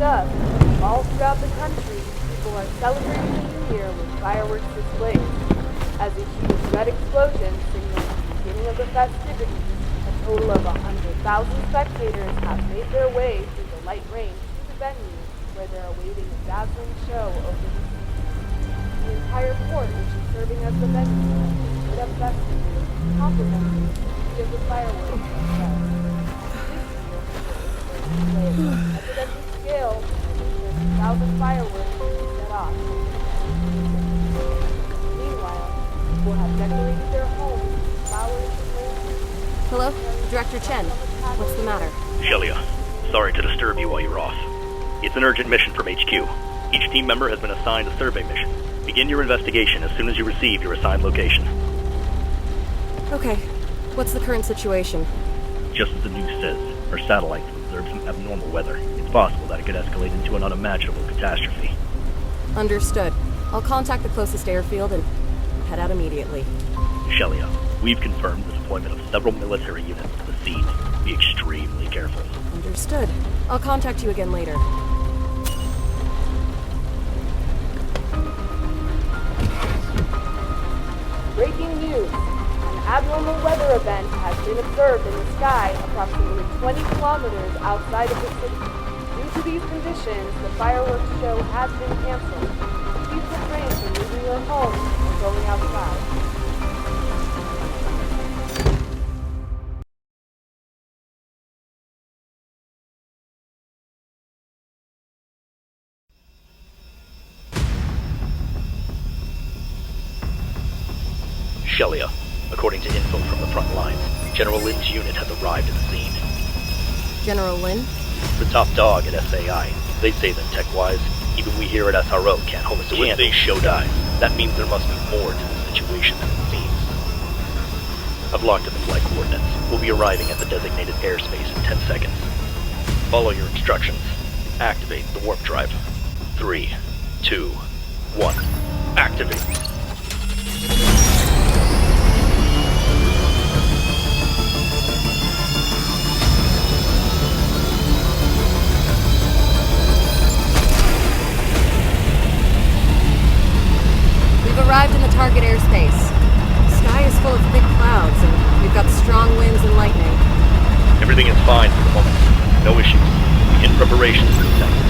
dusk, all throughout the country, people are celebrating the new year with fireworks displays. As a huge red explosion signals the beginning of the festivities, a total of 100,000 spectators have made their way through the light rain to the venue, where they're awaiting a dazzling show over the sea. The entire port, which is serving as the venue, has been lit up festively, complementing the beauty of the fireworks themselves. This year, at the scale, over 1,000 fireworks will be set off. Meanwhile, people have decorated their homes with flowers and lanterns. Hello? Director Chen. What's the matter? Shelia, sorry to disturb you while you're off. It's an urgent mission from HQ. Each team member has been assigned a survey mission. Begin your investigation as soon as you receive your assigned location. Okay. What's the current situation? Just as the news says, our satellites have observed some abnormal weather. It's possible that it could escalate into an unimaginable catastrophe. Understood. I'll contact the closest airfield and head out immediately. Shelia, we've confirmed the deployment of several military units to the scene. Be extremely careful. Understood. I'll contact you again later. Breaking news. An abnormal weather event has been observed in the sky approximately 20 kilometers outside of the city. Due to these conditions, the fireworks show has been canceled. Please refrain from leaving your home or going outside. Shelia, according to info from the front lines, General Lin's unit has arrived at the scene. General Lin? The top dog at SAI. They say that tech-wise, even we here at SRO can't hold us to when they show dies. That means there must be more to the situation than it seems. I've locked in the flight coordinates. We'll be arriving at the designated airspace in 10 seconds. Follow your instructions. Activate the warp drive. 3, 2, 1. Activate. We've arrived in the target airspace. The sky is full of thick clouds, and we've got strong winds and lightning. Everything is fine for the moment. No issues. Begin preparations for the second.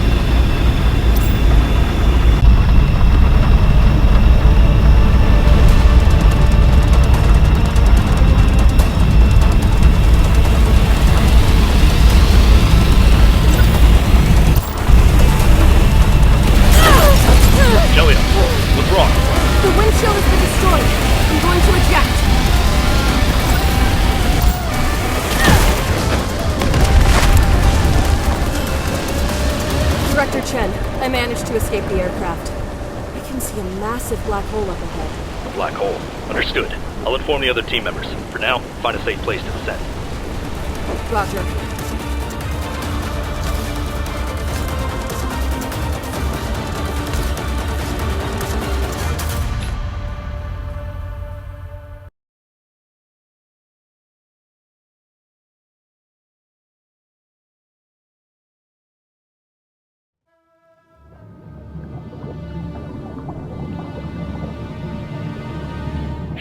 Shelia, what's wrong? The windshield has been destroyed. I'm going to eject. Director Chen, I managed to escape the aircraft. I can see a massive black hole up ahead. A black hole. Understood. I'll inform the other team members. For now, find a safe place to descend. Roger.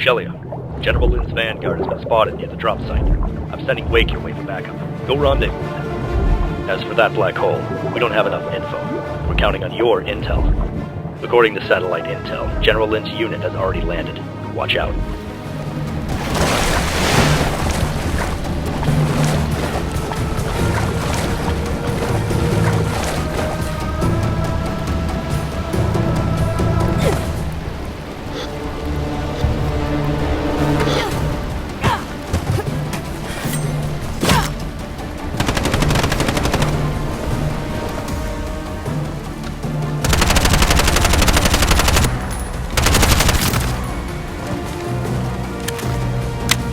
Shelia, General Lin's Vanguard has been spotted near the drop site. I'm sending Wake your way for backup. Go rendezvous with him. As for that black hole, we don't have enough info. We're counting on your intel. According to satellite intel, General Lin's unit has already landed. Watch out.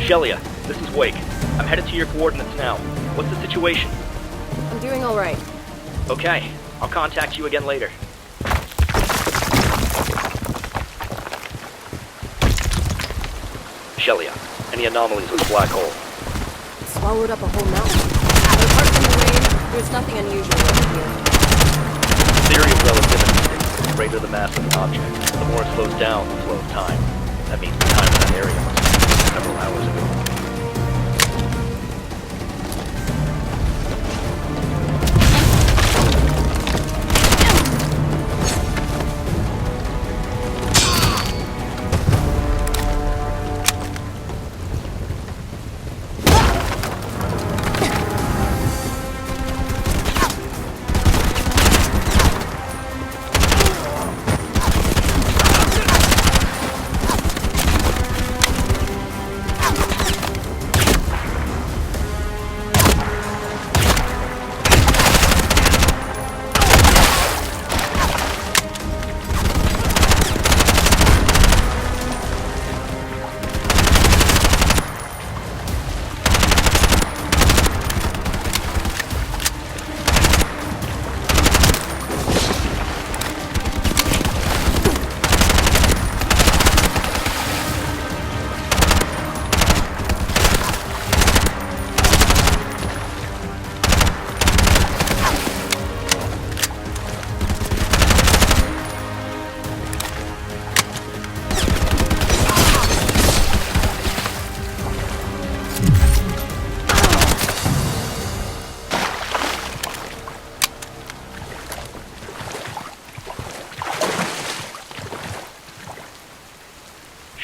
Shelia, this is Wake. I'm headed to your coordinates now. What's the situation? I'm doing all right. Okay, I'll contact you again later. Shelia, any anomalies with the black hole? It swallowed up a whole mountain. But apart from the rain, there's nothing unusual over here. greater the mass of an object, the more it slows down the flow of time. That means the time in that area must have been several hours ago.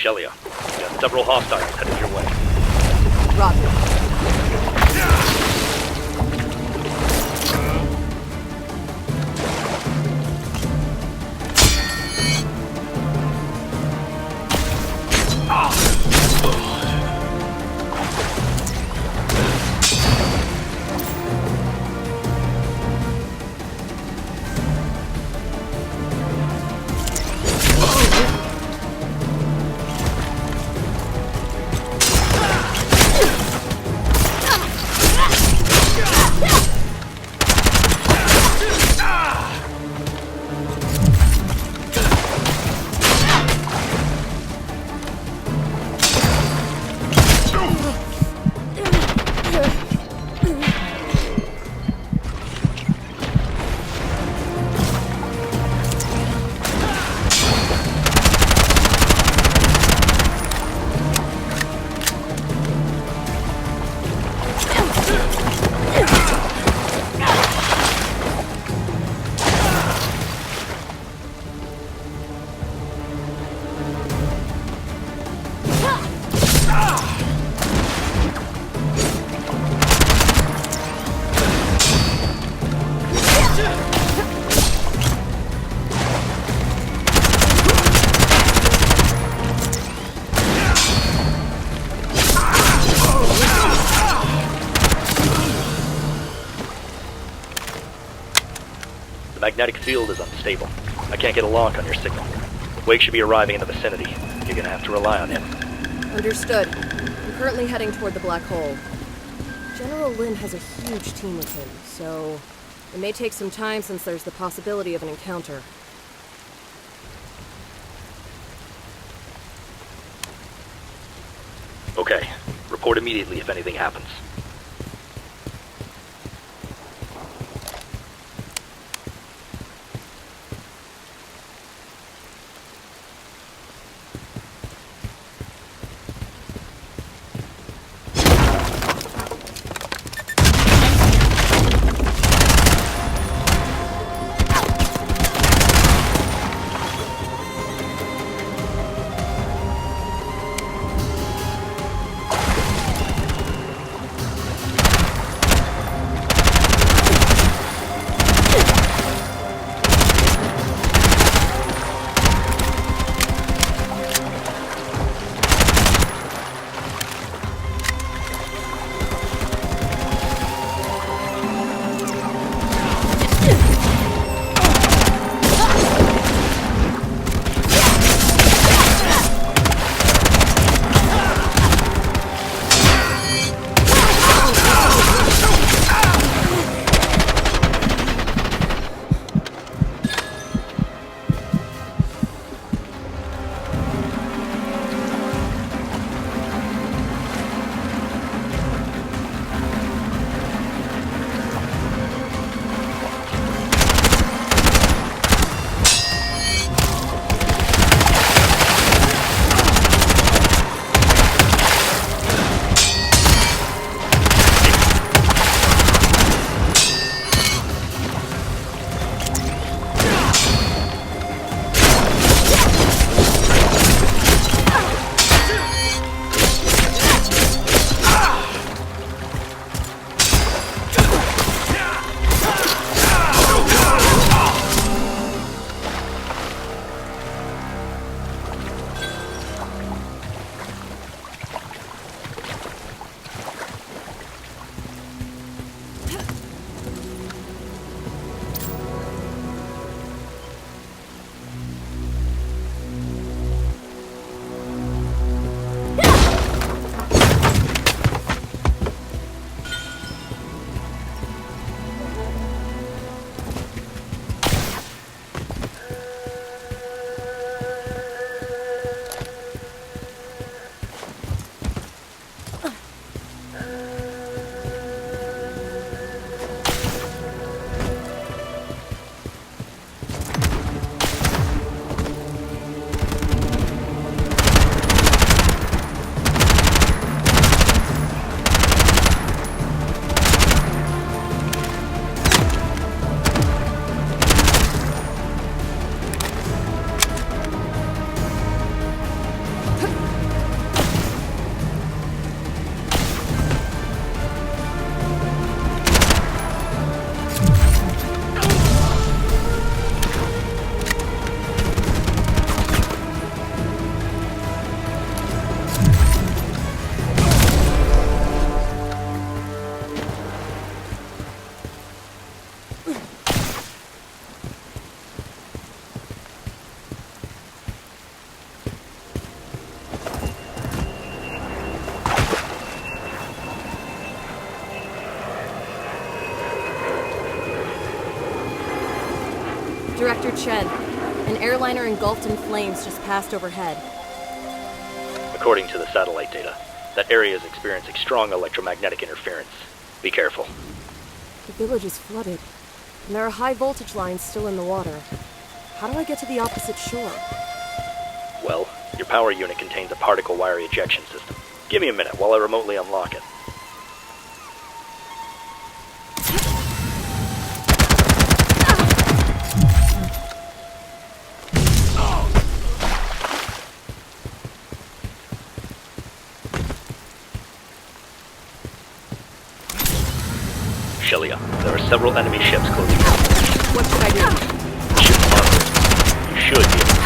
Shelia, you got several hostiles headed your way. Roger. The magnetic field is unstable. I can't get a lock on your signal. Wake should be arriving in the vicinity. You're gonna have to rely on him. Understood. I'm currently heading toward the black hole. General Lin has a huge team with him, so it may take some time since there's the possibility of an encounter. Okay. Report immediately if anything happens. Director Chen, an airliner engulfed in flames just passed overhead. According to the satellite data, that area is experiencing strong electromagnetic interference. Be careful. The village is flooded, and there are high voltage lines still in the water. How do I get to the opposite shore? Well, your power unit contains a particle wire ejection system. Give me a minute while I remotely unlock it. Shelia, there are several enemy ships closing in. What should I do? Ship marker. You should be able to.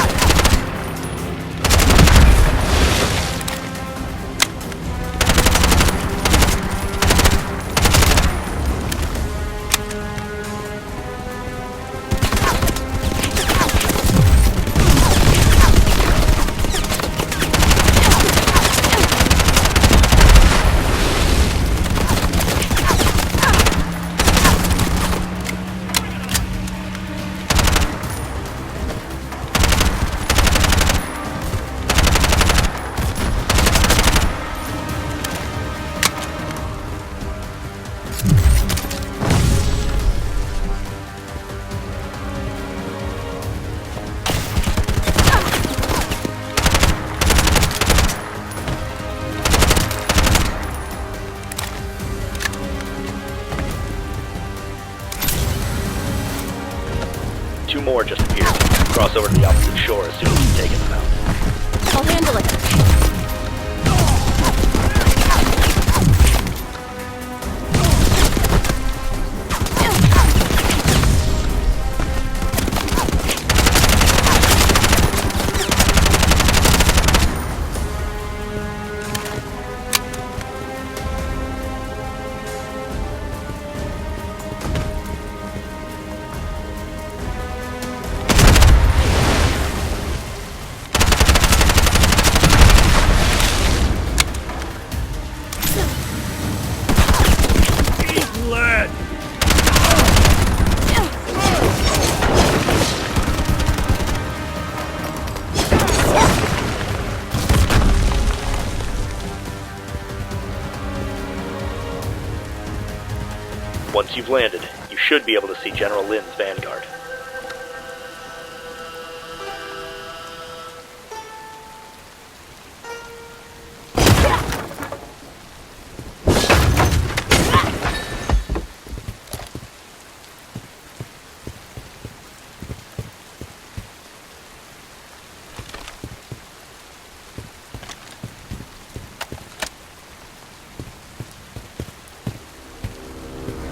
Two more just appeared. Cross over to the opposite shore as soon as you've taken them out. I'll handle it. Once you've landed, you should be able to see General Lin's vanguard.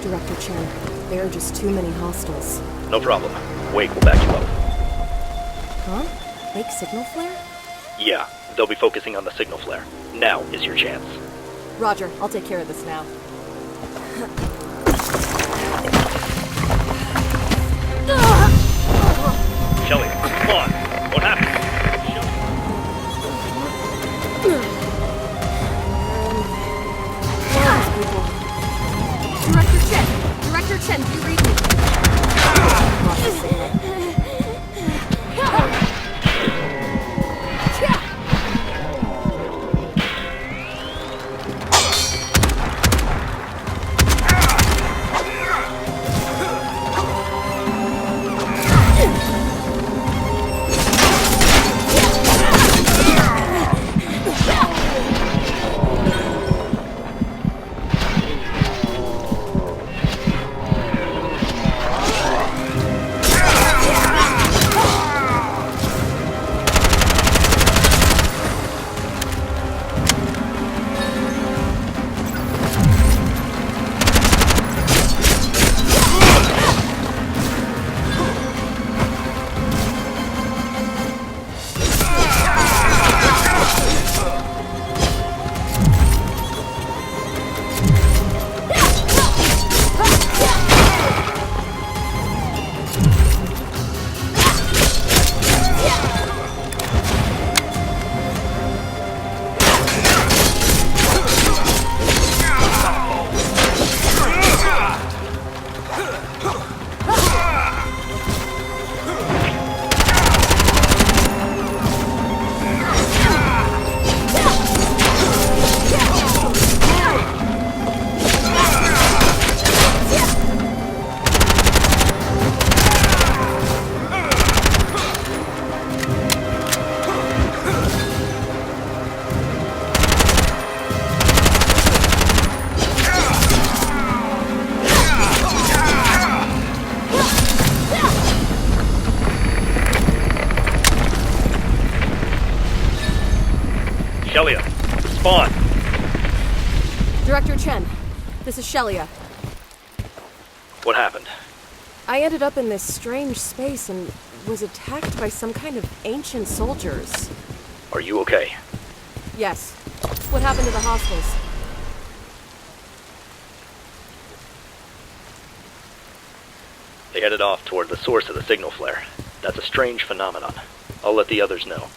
Director Chen, there are just too many hostiles. No problem. Wake will back you up. Huh? Fake signal flare? Yeah, they'll be focusing on the signal flare. Now is your chance. Roger, I'll take care of this now. Shelly, come on. What happened? Director Chen, do you read me? Lost the signal. Shelia, respond. Director Chen, this is Shelia. What happened? I ended up in this strange space and was attacked by some kind of ancient soldiers. Are you okay? Yes. What happened to the hostiles? They headed off toward the source of the signal flare. That's a strange phenomenon. I'll let the others know.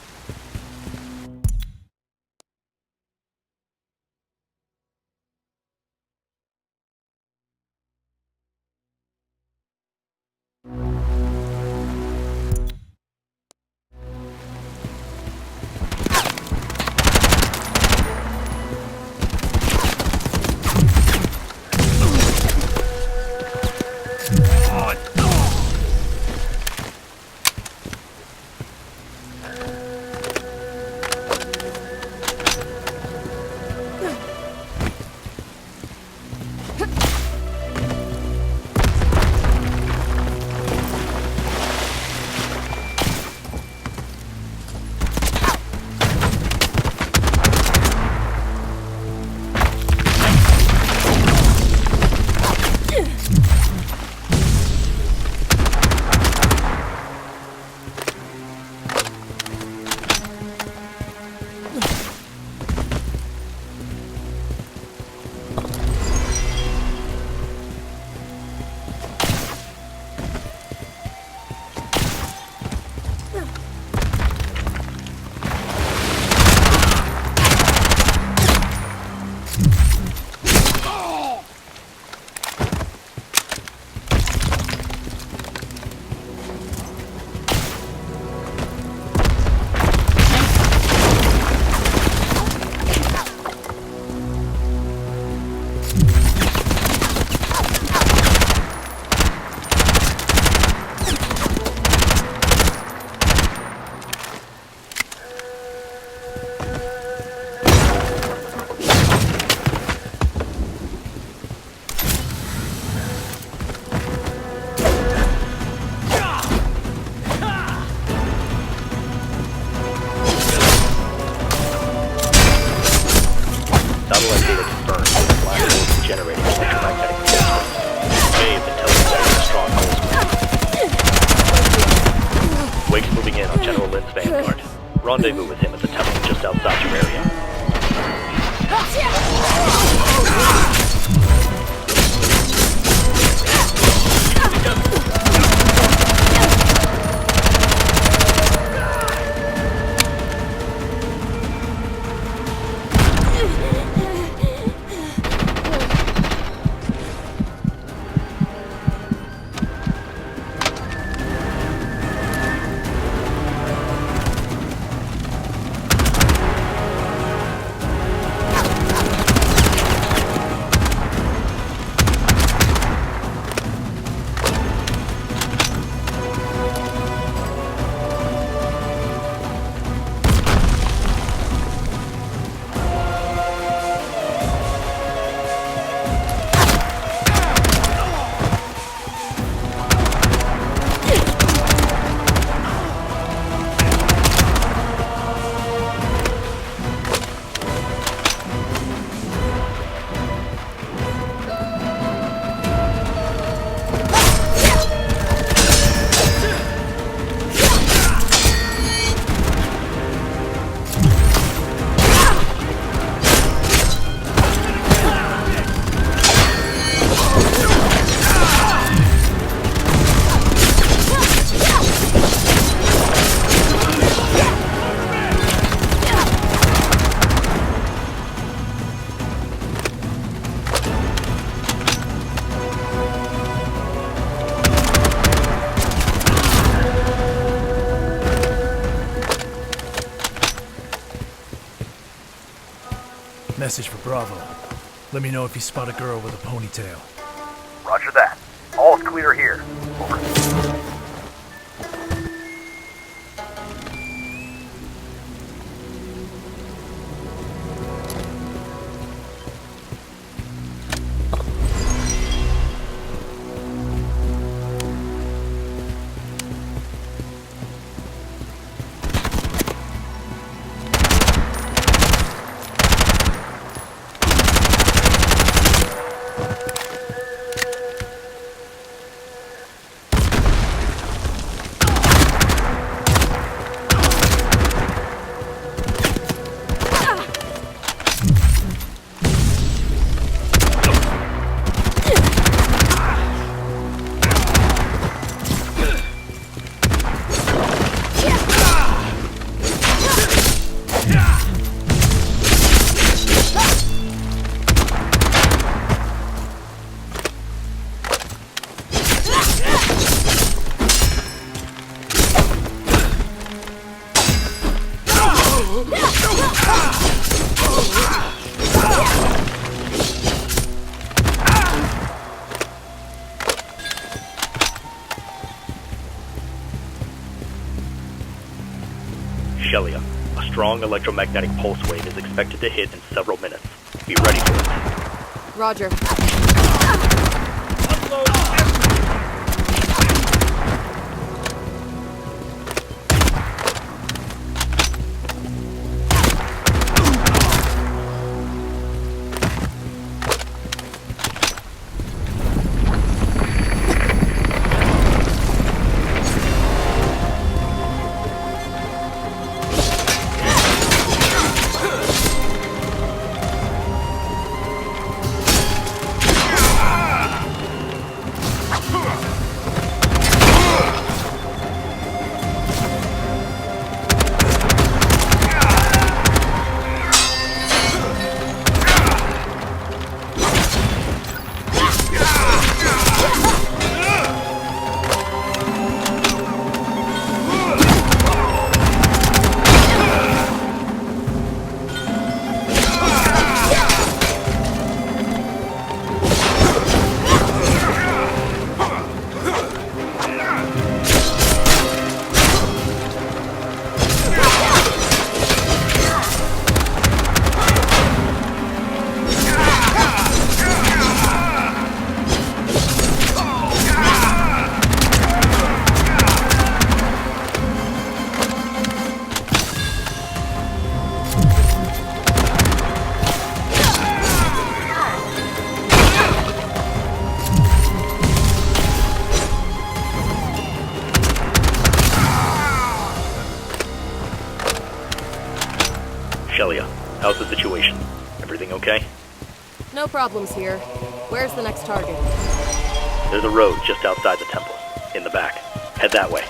Satellite data confirmed that the black hole is generating electromagnetic fields. May have been telling us a strong pulse. Wake's moving in on General Lin's vanguard. Rendezvous with him at the temple just outside your area. Message for Bravo. Let me know if you spot a girl with a ponytail. Roger that. All's clear here. Over. Shelia, a strong electromagnetic pulse wave is expected to hit in several minutes. Be ready for it. Roger. Shelia, how's the situation? Everything okay? No problems here. Where's the next target? There's a road just outside the temple, in the back. Head that way.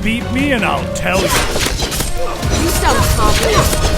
Beat me and I'll tell you. You sound confident.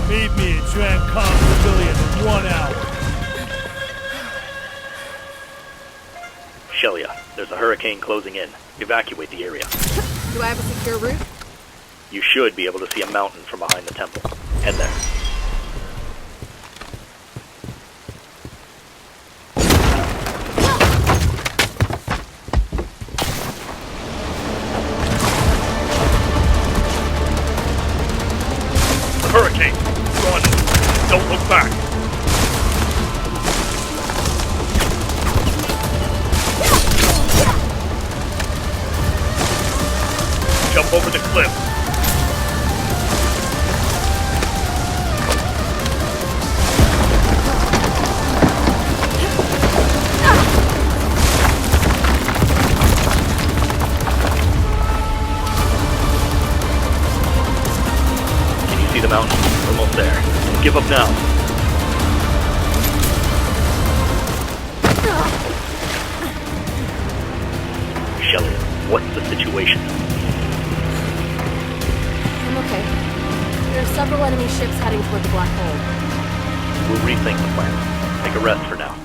Meet me at Trancom Pavilion in 1 hour. Shelia, there's a hurricane closing in. Evacuate the area. Do I have a secure route? You should be able to see a mountain from behind the temple. Head there. Hurricane! Run! Don't look back! Jump over the cliff! Can you see the mountain? Almost there. Don't give up now. Shelia, what's the situation? I'm okay. There are several enemy ships heading toward the black hole. We'll rethink the plan. Take a rest for now.